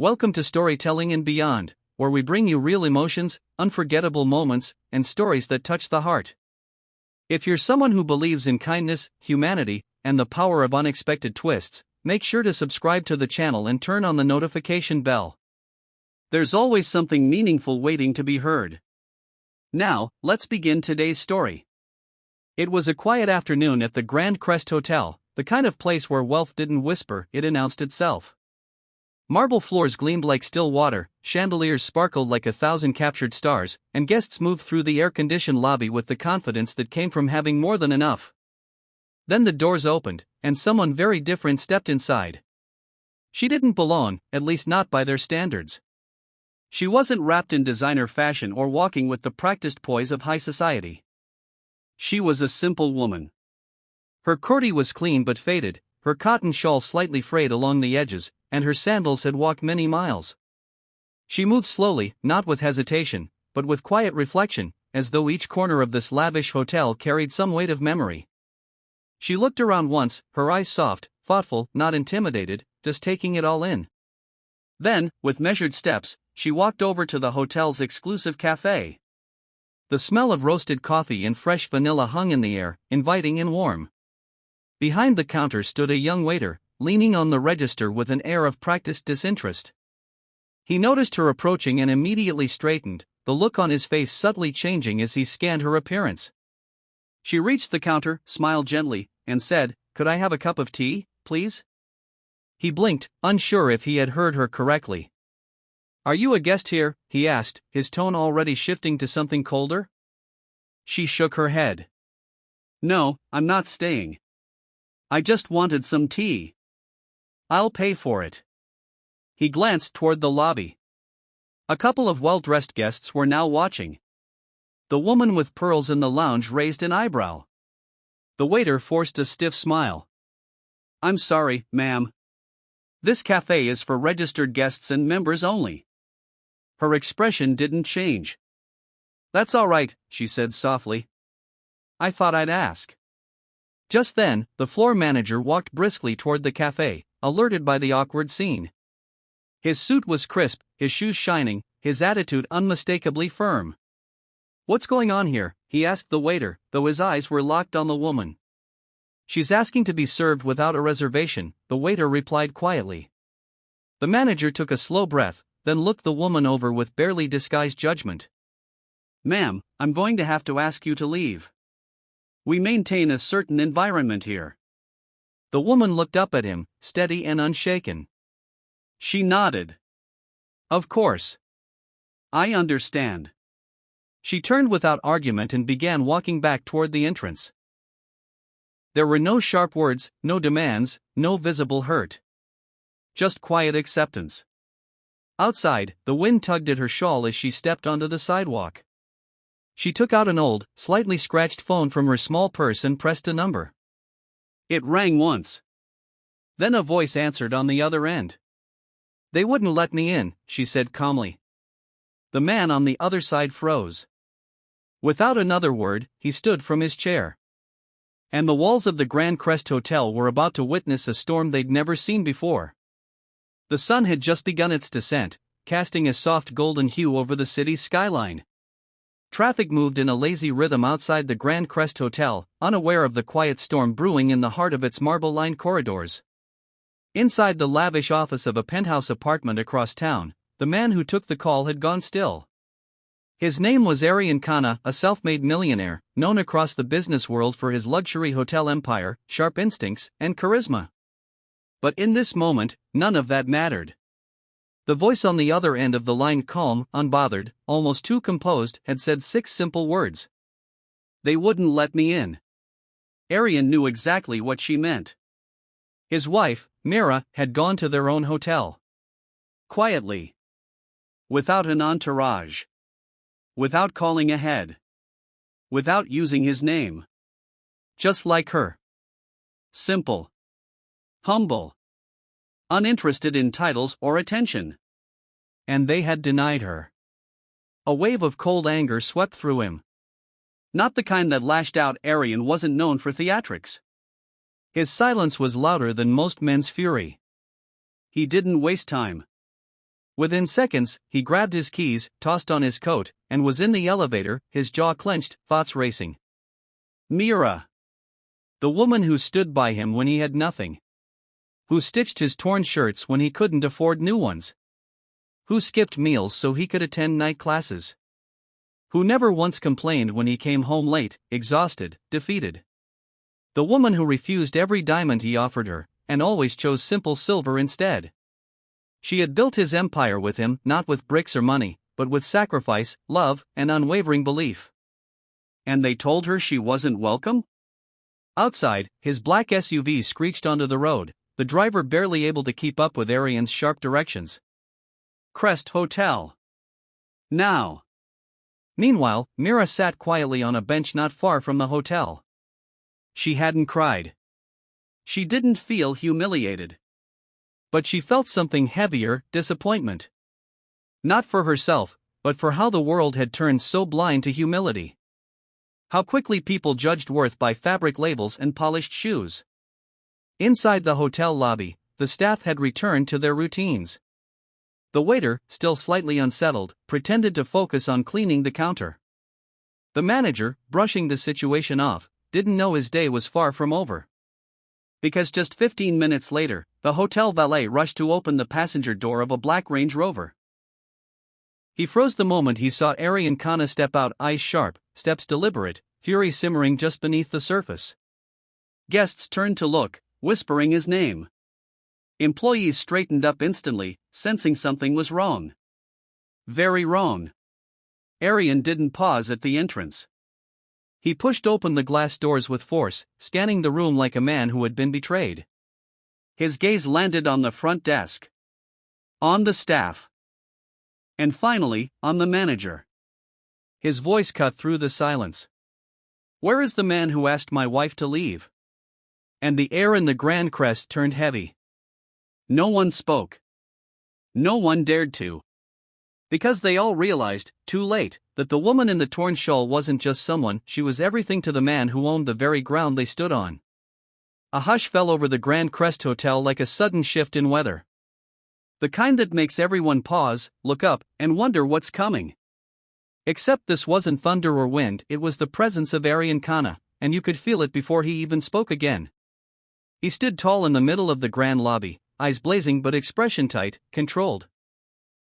Welcome to Storytelling and Beyond, where we bring you real emotions, unforgettable moments, and stories that touch the heart. If you're someone who believes in kindness, humanity, and the power of unexpected twists, make sure to subscribe to the channel and turn on the notification bell. There's always something meaningful waiting to be heard. Now, let's begin today's story. It was a quiet afternoon at the Grand Crest Hotel, the kind of place where wealth didn't whisper, it announced itself. Marble floors gleamed like still water, chandeliers sparkled like 1,000 captured stars, and guests moved through the air-conditioned lobby with the confidence that came from having more than enough. Then the doors opened, and someone very different stepped inside. She didn't belong, at least not by their standards. She wasn't wrapped in designer fashion or walking with the practiced poise of high society. She was a simple woman. Her kurti was clean but faded, her cotton shawl slightly frayed along the edges, and her sandals had walked many miles. She moved slowly, not with hesitation, but with quiet reflection, as though each corner of this lavish hotel carried some weight of memory. She looked around once, her eyes soft, thoughtful, not intimidated, just taking it all in. Then, with measured steps, she walked over to the hotel's exclusive cafe. The smell of roasted coffee and fresh vanilla hung in the air, inviting and warm. Behind the counter stood a young waiter, leaning on the register with an air of practiced disinterest. He noticed her approaching and immediately straightened, the look on his face subtly changing as he scanned her appearance. She reached the counter, smiled gently, and said, "Could I have a cup of tea, please?" He blinked, unsure if he had heard her correctly. "Are you a guest here?" he asked, his tone already shifting to something colder. She shook her head. "No, I'm not staying. I just wanted some tea. I'll pay for it." He glanced toward the lobby. A couple of well-dressed guests were now watching. The woman with pearls in the lounge raised an eyebrow. The waiter forced a stiff smile. "I'm sorry, ma'am. This cafe is for registered guests and members only." Her expression didn't change. "That's all right," she said softly. "I thought I'd ask." Just then, the floor manager walked briskly toward the cafe, alerted by the awkward scene. His suit was crisp, his shoes shining, his attitude unmistakably firm. "What's going on here?" he asked the waiter, though his eyes were locked on the woman. "She's asking to be served without a reservation," the waiter replied quietly. The manager took a slow breath, then looked the woman over with barely disguised judgment. "Ma'am, I'm going to have to ask you to leave. We maintain a certain environment here." The woman looked up at him, steady and unshaken. She nodded. "Of course. I understand." She turned without argument and began walking back toward the entrance. There were no sharp words, no demands, no visible hurt. Just quiet acceptance. Outside, the wind tugged at her shawl as she stepped onto the sidewalk. She took out an old, slightly scratched phone from her small purse and pressed a number. It rang once. Then a voice answered on the other end. "They wouldn't let me in," she said calmly. The man on the other side froze. Without another word, he stood from his chair. And the walls of the Grand Crest Hotel were about to witness a storm they'd never seen before. The sun had just begun its descent, casting a soft golden hue over the city's skyline. Traffic moved in a lazy rhythm outside the Grand Crest Hotel, unaware of the quiet storm brewing in the heart of its marble-lined corridors. Inside the lavish office of a penthouse apartment across town, the man who took the call had gone still. His name was Aryan Khanna, a self-made millionaire, known across the business world for his luxury hotel empire, sharp instincts, and charisma. But in this moment, none of that mattered. The voice on the other end of the line, calm, unbothered, almost too composed, had said 6 simple words. "They wouldn't let me in." Aryan knew exactly what she meant. His wife, Mira, had gone to their own hotel. Quietly. Without an entourage. Without calling ahead. Without using his name. Just like her. Simple. Humble. Uninterested in titles or attention. And they had denied her. A wave of cold anger swept through him. Not the kind that lashed out. Aryan wasn't known for theatrics. His silence was louder than most men's fury. He didn't waste time. Within seconds, he grabbed his keys, tossed on his coat, and was in the elevator, his jaw clenched, thoughts racing. Mira. The woman who stood by him when he had nothing. Who stitched his torn shirts when he couldn't afford new ones. Who skipped meals so he could attend night classes. Who never once complained when he came home late, exhausted, defeated. The woman who refused every diamond he offered her, and always chose simple silver instead. She had built his empire with him, not with bricks or money, but with sacrifice, love, and unwavering belief. And they told her she wasn't welcome? Outside, his black SUV screeched onto the road, the driver barely able to keep up with Arian's sharp directions. Crest Hotel. Now. Meanwhile, Mira sat quietly on a bench not far from the hotel. She hadn't cried. She didn't feel humiliated. But she felt something heavier, disappointment. Not for herself, but for how the world had turned so blind to humility. How quickly people judged worth by fabric labels and polished shoes. Inside the hotel lobby, the staff had returned to their routines. The waiter, still slightly unsettled, pretended to focus on cleaning the counter. The manager, brushing the situation off, didn't know his day was far from over. Because just 15 minutes later, the hotel valet rushed to open the passenger door of a black Range Rover. He froze the moment he saw Arian Khanna step out, eyes sharp, steps deliberate, fury simmering just beneath the surface. Guests turned to look, whispering his name. Employees straightened up instantly, sensing something was wrong. Very wrong. Arian didn't pause at the entrance. He pushed open the glass doors with force, scanning the room like a man who had been betrayed. His gaze landed on the front desk. On the staff. And finally, on the manager. His voice cut through the silence. Where is the man who asked my wife to leave? And the air in the Grand Crest turned heavy. No one spoke. No one dared to. Because they all realized, too late, that the woman in the torn shawl wasn't just someone, she was everything to the man who owned the very ground they stood on. A hush fell over the Grand Crest Hotel like a sudden shift in weather. The kind that makes everyone pause, look up, and wonder what's coming. Except this wasn't thunder or wind, it was the presence of Arian Khanna, and you could feel it before he even spoke again. He stood tall in the middle of the grand lobby, eyes blazing but expression tight, controlled.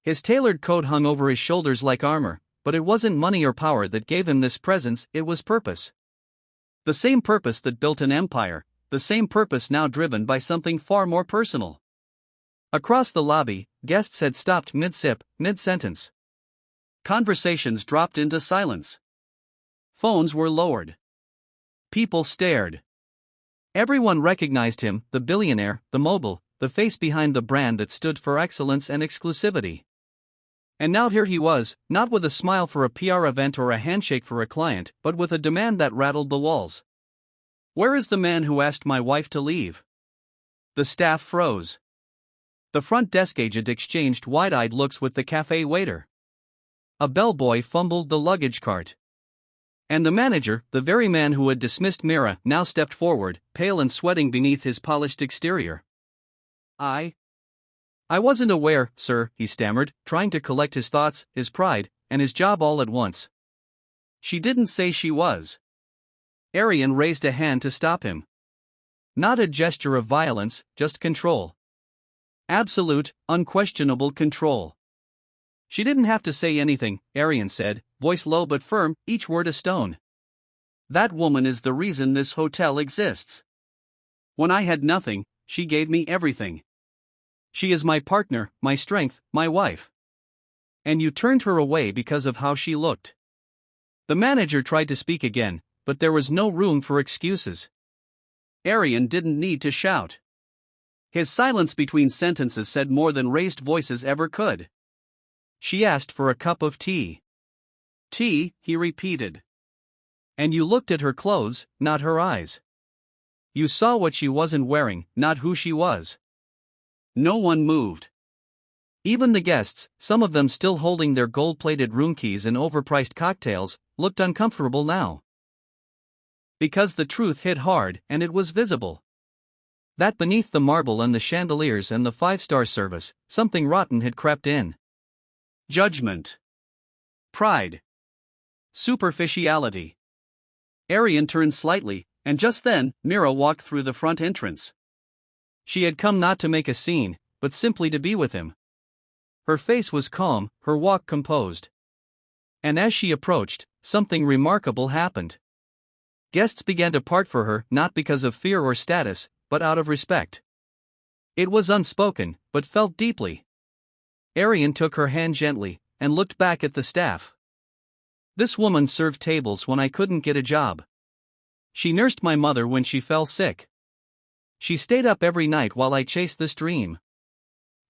His tailored coat hung over his shoulders like armor, but it wasn't money or power that gave him this presence, it was purpose. The same purpose that built an empire, the same purpose now driven by something far more personal. Across the lobby, guests had stopped mid-sip, mid-sentence. Conversations dropped into silence. Phones were lowered. People stared. Everyone recognized him, the billionaire, the mogul, the face behind the brand that stood for excellence and exclusivity. And now here he was, not with a smile for a PR event or a handshake for a client, but with a demand that rattled the walls. Where is the man who asked my wife to leave? The staff froze. The front desk agent exchanged wide-eyed looks with the cafe waiter. A bellboy fumbled the luggage cart. And the manager, the very man who had dismissed Mira, now stepped forward, pale and sweating beneath his polished exterior. I wasn't aware, sir, he stammered, trying to collect his thoughts, his pride, and his job all at once. She didn't say she was. Arian raised a hand to stop him. Not a gesture of violence, just control. Absolute, unquestionable control. She didn't have to say anything, Arian said, voice low but firm, each word a stone. That woman is the reason this hotel exists. When I had nothing, she gave me everything. She is my partner, my strength, my wife. And you turned her away because of how she looked. The manager tried to speak again, but there was no room for excuses. Arian didn't need to shout. His silence between sentences said more than raised voices ever could. She asked for a cup of tea. Tea, he repeated. And you looked at her clothes, not her eyes. You saw what she wasn't wearing, not who she was. No one moved. Even the guests, some of them still holding their gold-plated room keys and overpriced cocktails, looked uncomfortable now. Because the truth hit hard, and it was visible. That beneath the marble and the chandeliers and the five-star service, something rotten had crept in. Judgment. Pride. Superficiality. Arian turned slightly, and just then, Mira walked through the front entrance. She had come not to make a scene, but simply to be with him. Her face was calm, her walk composed. And as she approached, something remarkable happened. Guests began to part for her, not because of fear or status, but out of respect. It was unspoken, but felt deeply. Arian took her hand gently, and looked back at the staff. This woman served tables when I couldn't get a job. She nursed my mother when she fell sick. She stayed up every night while I chased this dream.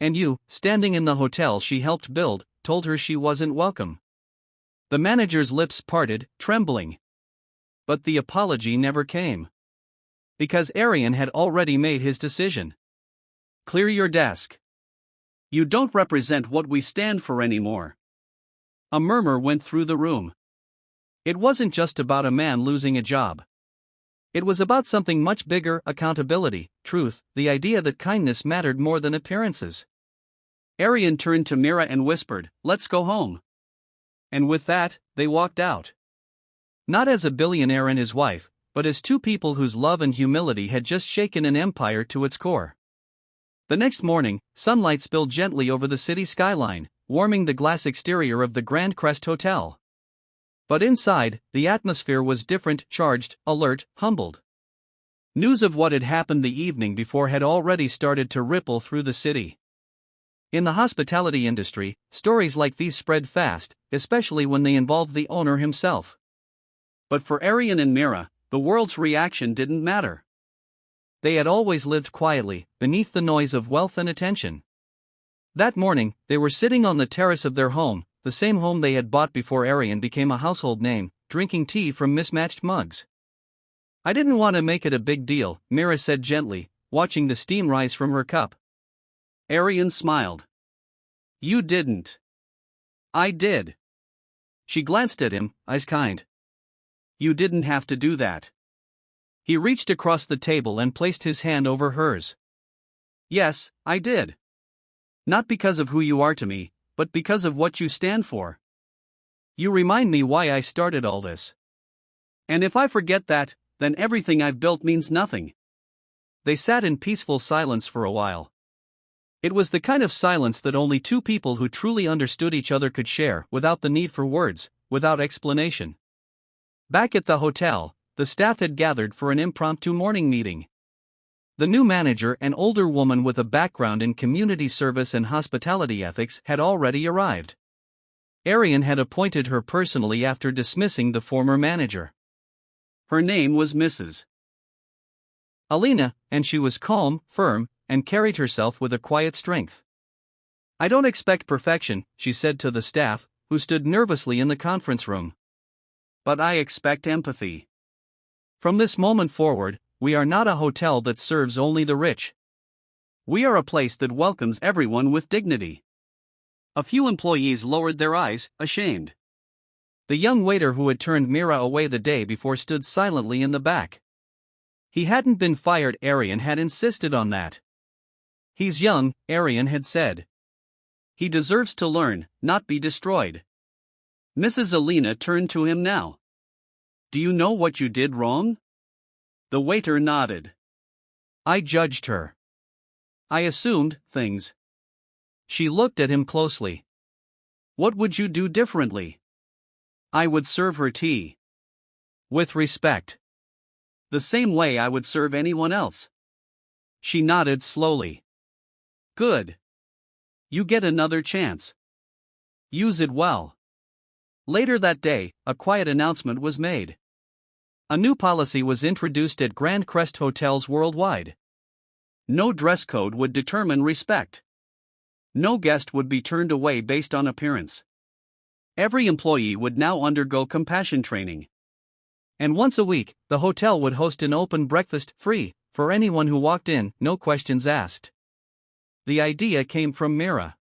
And you, standing in the hotel she helped build, told her she wasn't welcome. The manager's lips parted, trembling. But the apology never came. Because Arian had already made his decision. Clear your desk. You don't represent what we stand for anymore. A murmur went through the room. It wasn't just about a man losing a job. It was about something much bigger: accountability, truth, the idea that kindness mattered more than appearances. Arian turned to Mira and whispered, "Let's go home." And with that, they walked out. Not as a billionaire and his wife, but as two people whose love and humility had just shaken an empire to its core. The next morning, sunlight spilled gently over the city skyline, warming the glass exterior of the Grand Crest Hotel. But inside, the atmosphere was different: charged, alert, humbled. News of what had happened the evening before had already started to ripple through the city. In the hospitality industry, stories like these spread fast, especially when they involved the owner himself. But for Arian and Mira, the world's reaction didn't matter. They had always lived quietly, beneath the noise of wealth and attention. That morning, they were sitting on the terrace of their home, the same home they had bought before Arian became a household name, drinking tea from mismatched mugs. "I didn't want to make it a big deal," Mira said gently, watching the steam rise from her cup. Arian smiled. "You didn't." "I did." She glanced at him, eyes kind. "You didn't have to do that." He reached across the table and placed his hand over hers. "Yes, I did. Not because of who you are to me, but because of what you stand for. You remind me why I started all this. And if I forget that, then everything I've built means nothing." They sat in peaceful silence for a while. It was the kind of silence that only two people who truly understood each other could share, without the need for words, without explanation. Back at the hotel, the staff had gathered for an impromptu morning meeting. The new manager, an older woman with a background in community service and hospitality ethics, had already arrived. Arian had appointed her personally after dismissing the former manager. Her name was Mrs. Alina, and she was calm, firm, and carried herself with a quiet strength. "I don't expect perfection," she said to the staff, who stood nervously in the conference room. "But I expect empathy. From this moment forward, we are not a hotel that serves only the rich. We are a place that welcomes everyone with dignity." A few employees lowered their eyes, ashamed. The young waiter who had turned Mira away the day before stood silently in the back. He hadn't been fired, Arian had insisted on that. "He's young," Arian had said. "He deserves to learn, not be destroyed." Mrs. Alina turned to him now. "Do you know what you did wrong?" The waiter nodded. "I judged her. I assumed things." She looked at him closely. "What would you do differently?" "I would serve her tea. With respect. The same way I would serve anyone else." She nodded slowly. "Good. You get another chance. Use it well." Later that day, a quiet announcement was made. A new policy was introduced at Grand Crest hotels worldwide. No dress code would determine respect. No guest would be turned away based on appearance. Every employee would now undergo compassion training. And once a week, the hotel would host an open breakfast, free, for anyone who walked in, no questions asked. The idea came from Mira.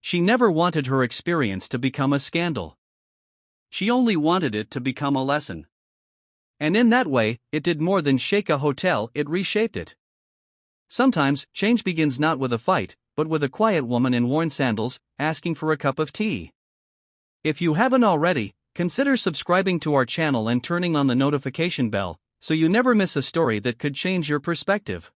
She never wanted her experience to become a scandal. She only wanted it to become a lesson. And in that way, it did more than shake a hotel, it reshaped it. Sometimes, change begins not with a fight, but with a quiet woman in worn sandals, asking for a cup of tea. If you haven't already, consider subscribing to our channel and turning on the notification bell, so you never miss a story that could change your perspective.